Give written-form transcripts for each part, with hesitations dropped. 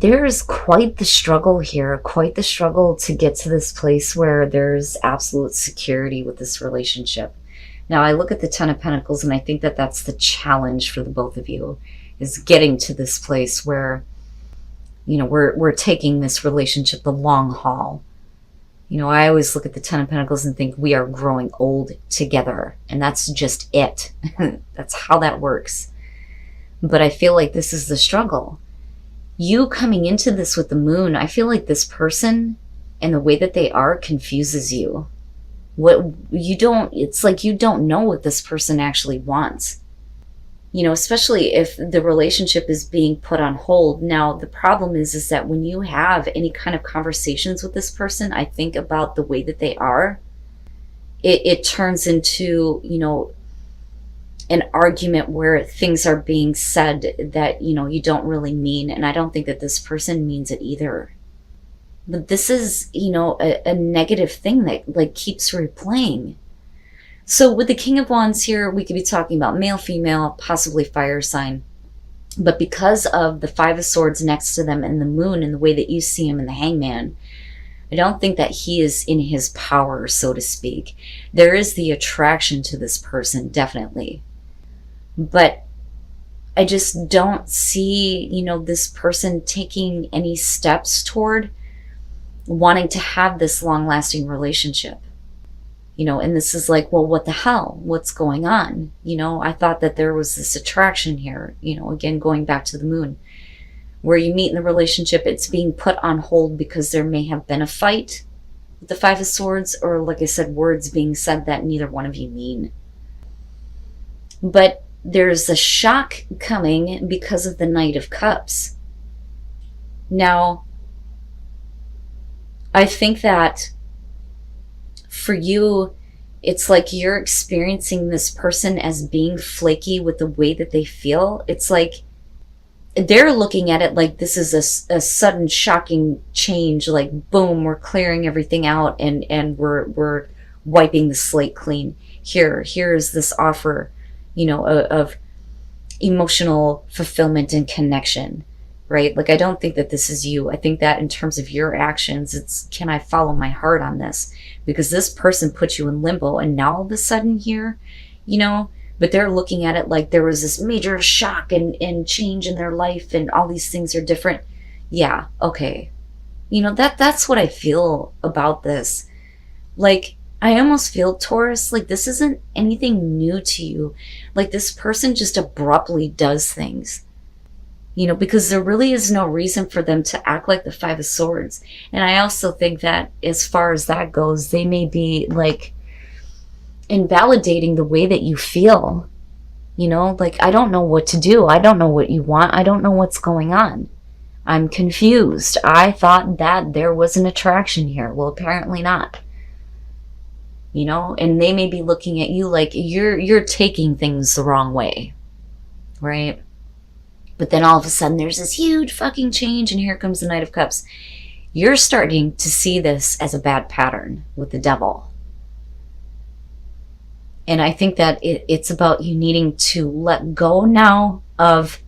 there's quite the struggle here, quite the struggle to get to this place where there's absolute security with this relationship. Now, I look at the Ten of Pentacles and I think that that's the challenge for the both of you, is getting to this place where, you know, we're taking this relationship the long haul. You know, I always look at the Ten of Pentacles and think we are growing old together, and that's just it. That's how that works. But I feel like this is the struggle. You coming into this with the Moon, I feel like this person and the way that they are confuses you. It's like you don't know what this person actually wants. You know, especially if the relationship is being put on hold. Now, the problem is that when you have any kind of conversations with this person, I think about the way that they are, it turns into, you know, an argument where things are being said that, you know, you don't really mean. And I don't think that this person means it either. But this is, you know, a negative thing that like keeps replaying. So with the King of Wands here, we could be talking about male, female, possibly fire sign. But because of the Five of Swords next to them and the Moon and the way that you see him in the Hangman, I don't think that he is in his power, so to speak. There is the attraction to this person, definitely. But I just don't see, you know, this person taking any steps toward wanting to have this long-lasting relationship. You know, and this is like, well, what the hell? What's going on? You know, I thought that there was this attraction here, you know, again, going back to the Moon, where you meet in the relationship, it's being put on hold because there may have been a fight with the Five of Swords, or like I said, words being said that neither one of you mean. But there's a shock coming because of the Knight of Cups. Now, I think that for you, it's like you're experiencing this person as being flaky with the way that they feel. It's like they're looking at it like this is a sudden shocking change, like boom, we're clearing everything out and we're wiping the slate clean. Here's this offer, you know, of emotional fulfillment and connection, right? Like, I don't think that this is you. I think that in terms of your actions, it's, can I follow my heart on this? Because this person put you in limbo, and now all of a sudden here, you know, but they're looking at it like there was this major shock and change in their life and all these things are different. Yeah, okay. You know, that's what I feel about this. Like, I almost feel, Taurus, like this isn't anything new to you. Like, this person just abruptly does things. You know, because there really is no reason for them to act like the Five of Swords. And I also think that as far as that goes, they may be like invalidating the way that you feel. You know, like, I don't know what to do. I don't know what you want. I don't know what's going on. I'm confused. I thought that there was an attraction here. Well, apparently not. You know, and they may be looking at you like you're taking things the wrong way, right? But then all of a sudden there's this huge fucking change, and here comes the Knight of Cups. You're starting to see this as a bad pattern with the Devil. And I think that it's about you needing to let go now of,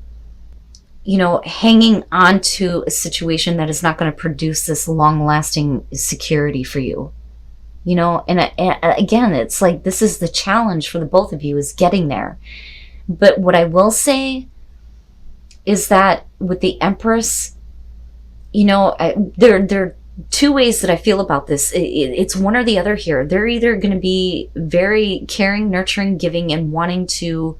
you know, hanging on to a situation that is not going to produce this long-lasting security for you. You know, and again, it's like this is the challenge for the both of you, is getting there. But what I will say is that with the Empress, you know, there are two ways that I feel about this. It's one or the other here. They're either going to be very caring, nurturing, giving, and wanting to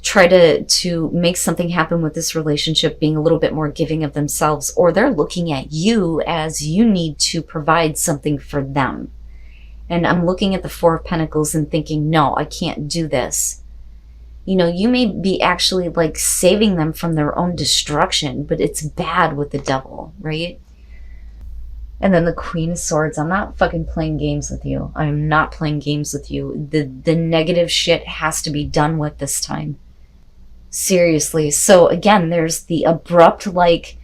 try to make something happen with this relationship, being a little bit more giving of themselves, or they're looking at you as you need to provide something for them. And I'm looking at the Four of Pentacles and thinking, no, I can't do this. You know, you may be actually like saving them from their own destruction, but it's bad with the Devil, right? And then the Queen of Swords. I'm not fucking playing games with you. I'm not playing games with you. The negative shit has to be done with this time. Seriously. So again, there's the abrupt, like,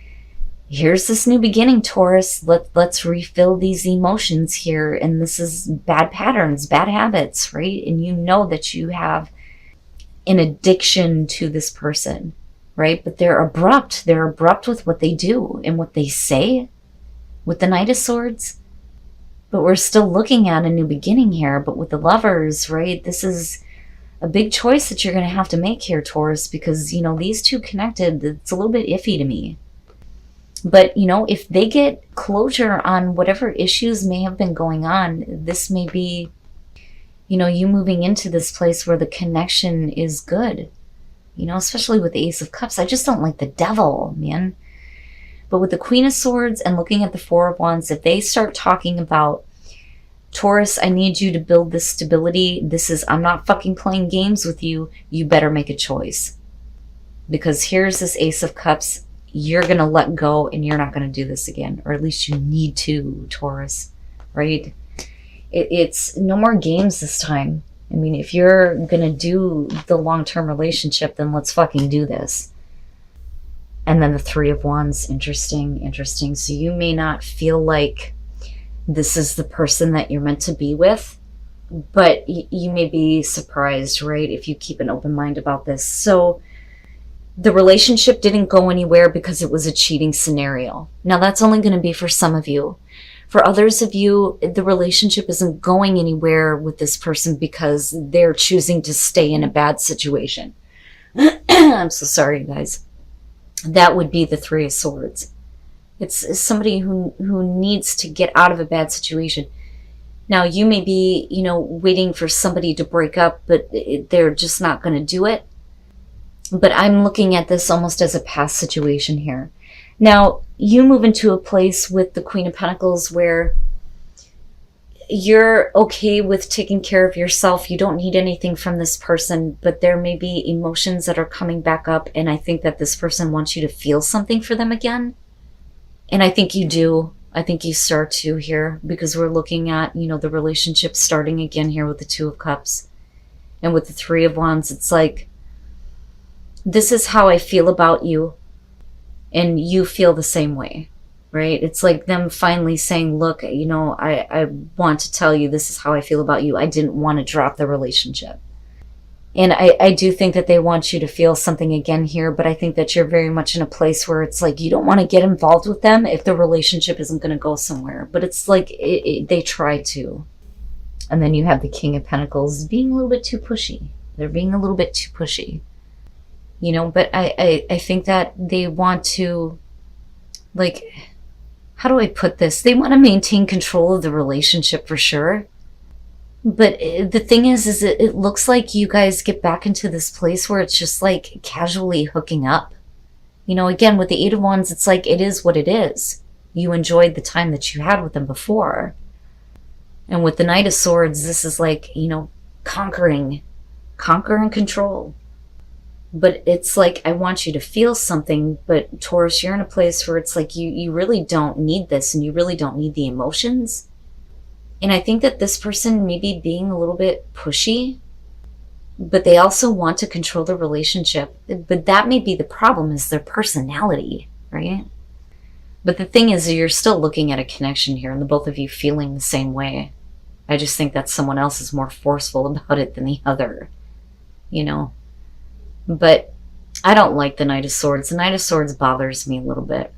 here's this new beginning, Taurus. Let's refill these emotions here. And this is bad patterns, bad habits, right? And you know that you have an addiction to this person, right? But they're abrupt. They're abrupt with what they do and what they say with the Knight of Swords. But we're still looking at a new beginning here. But with the Lovers, right, this is a big choice that you're going to have to make here, Taurus, because, you know, these two connected, it's a little bit iffy to me. But, you know, if they get closure on whatever issues may have been going on, this may be, you know, you moving into this place where the connection is good. You know, especially with the Ace of Cups. I just don't like the Devil, man. But with the Queen of Swords and looking at the Four of Wands, if they start talking about, Taurus, I need you to build this stability. This is, I'm not fucking playing games with you. You better make a choice. Because here's this Ace of Cups. You're going to let go and you're not going to do this again. Or at least you need to, Taurus. Right? It's no more games this time. I mean, if you're going to do the long-term relationship, then let's fucking do this. And then the Three of Wands. Interesting, interesting. So you may not feel like this is the person that you're meant to be with, but you may be surprised, right, if you keep an open mind about this. So the relationship didn't go anywhere because it was a cheating scenario. Now, that's only going to be for some of you. For others of you, the relationship isn't going anywhere with this person because they're choosing to stay in a bad situation. I'm so sorry, guys. That would be the Three of Swords. It's somebody who needs to get out of a bad situation. Now, you may be, you know, waiting for somebody to break up, but they're just not going to do it. But I'm looking at this almost as a past situation here. Now, you move into a place with the Queen of Pentacles where you're okay with taking care of yourself. You don't need anything from this person, but there may be emotions that are coming back up. And I think that this person wants you to feel something for them again. And I think you do. I think you start to here because we're looking at, you know, the relationship starting again here with the Two of Cups. And with the Three of Wands, it's like, this is how I feel about you. And you feel the same way, right? It's like them finally saying, look, you know, I want to tell you this is how I feel about you. I didn't want to drop the relationship. And I do think that they want you to feel something again here, but I think that you're very much in a place where it's like you don't want to get involved with them if the relationship isn't going to go somewhere. But it's like they try to. And then you have the King of Pentacles being a little bit too pushy. They're being a little bit too pushy. You know, but I think that they want to, like, how do I put this? They want to maintain control of the relationship for sure. But the thing is it looks like you guys get back into this place where it's just like casually hooking up. You know, again, with the Eight of Wands, it's like it is what it is. You enjoyed the time that you had with them before. And with the Knight of Swords, this is like, you know, conquer and control. But it's like, I want you to feel something, but Taurus, you're in a place where it's like you really don't need this and you really don't need the emotions. And I think that this person may be being a little bit pushy, but they also want to control the relationship. But that may be the problem, is their personality, right? But the thing is, you're still looking at a connection here and the both of you feeling the same way. I just think that someone else is more forceful about it than the other, you know? But I don't like the Knight of Swords. The Knight of Swords bothers me a little bit,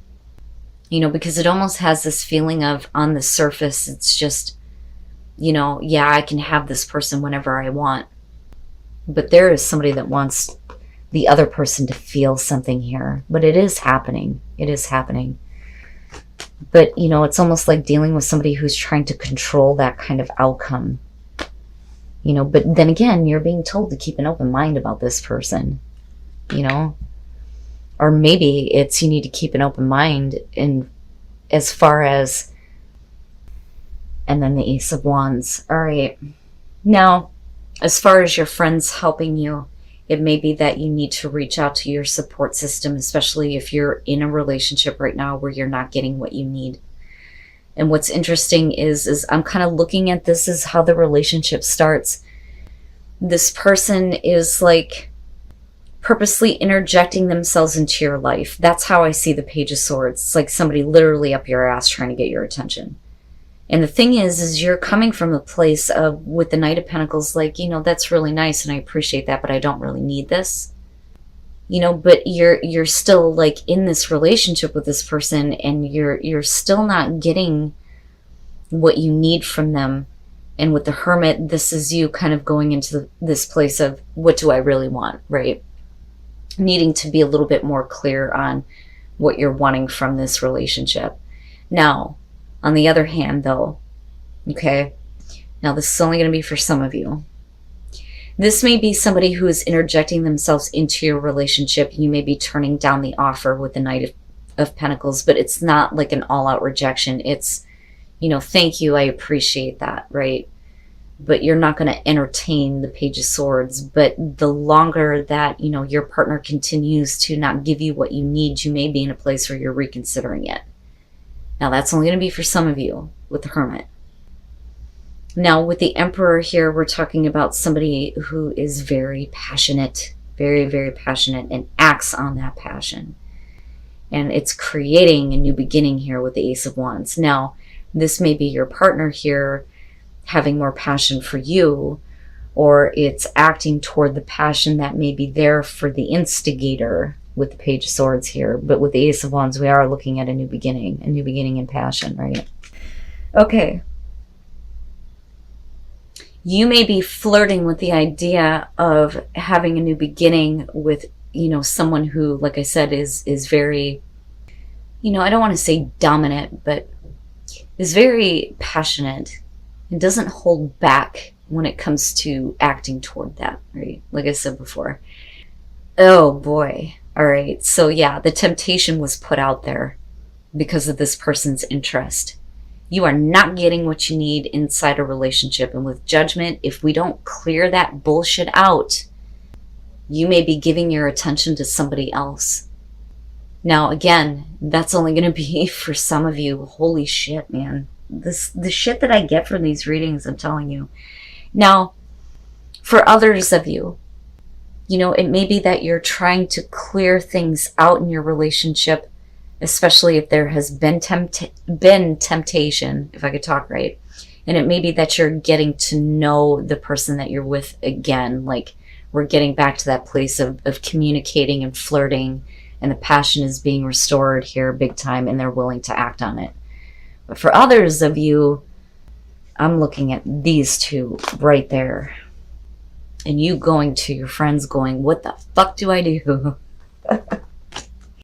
you know, because it almost has this feeling of, on the surface, it's just, you know, yeah, I can have this person whenever I want. But there is somebody that wants the other person to feel something here. But it is happening. It is happening. But, you know, it's almost like dealing with somebody who's trying to control that kind of outcome. You know, but then again, you're being told to keep an open mind about this person, you know? Or maybe it's you need to keep an open mind in as far as, and then the Ace of Wands. All right. Now, as far as your friends helping you, it may be that you need to reach out to your support system, especially if you're in a relationship right now where you're not getting what you need. And what's interesting is I'm kind of looking at this as how the relationship starts. This person is like purposely interjecting themselves into your life. That's how I see the Page of Swords. It's like somebody literally up your ass trying to get your attention. And the thing is you're coming from a place of, with the Knight of Pentacles, like, you know, that's really nice and I appreciate that, but I don't really need this. but you're still like in this relationship with this person, and you're still not getting what you need from them. And with the Hermit, this is you kind of going into this place of, what do I really want, right? Needing to be a little bit more clear on what you're wanting from this relationship. Now, on the other hand, though, okay, now this is only going to be for some of you. This may be somebody who is interjecting themselves into your relationship. You may be turning down the offer with the Knight of Pentacles, but it's not like an all-out rejection. It's, thank you, I appreciate that, right? But you're not going to entertain the Page of Swords. But the longer that, your partner continues to not give you what you need, you may be in a place where you're reconsidering it. Now, that's only going to be for some of you with the Hermit. Now, with the Emperor here, we're talking about somebody who is very passionate, very, very passionate, and acts on that passion. And it's creating a new beginning here with the Ace of Wands. Now, this may be your partner here having more passion for you, or it's acting toward the passion that may be there for the instigator with the Page of Swords here. But with the Ace of Wands, we are looking at a new beginning in passion, right? Okay. You may be flirting with the idea of having a new beginning with, someone who, like I said, is very, I don't want to say dominant, but is very passionate and doesn't hold back when it comes to acting toward that, right? Like I said before. Oh boy. All right. So yeah, the temptation was put out there because of this person's interest. You are not getting what you need inside a relationship. And with Judgment, if we don't clear that bullshit out, you may be giving your attention to somebody else. Now, again, that's only going to be for some of you. Holy shit, man. The shit that I get from these readings, I'm telling you. Now, for others of you, it may be that you're trying to clear things out in your relationship, especially if there has been temptation, if I could talk right. And it may be that you're getting to know the person that you're with again. Like, we're getting back to that place of communicating and flirting, and the passion is being restored here big time, and they're willing to act on it. But for others of you, I'm looking at these two right there. And you going to your friends going, what the fuck do I do?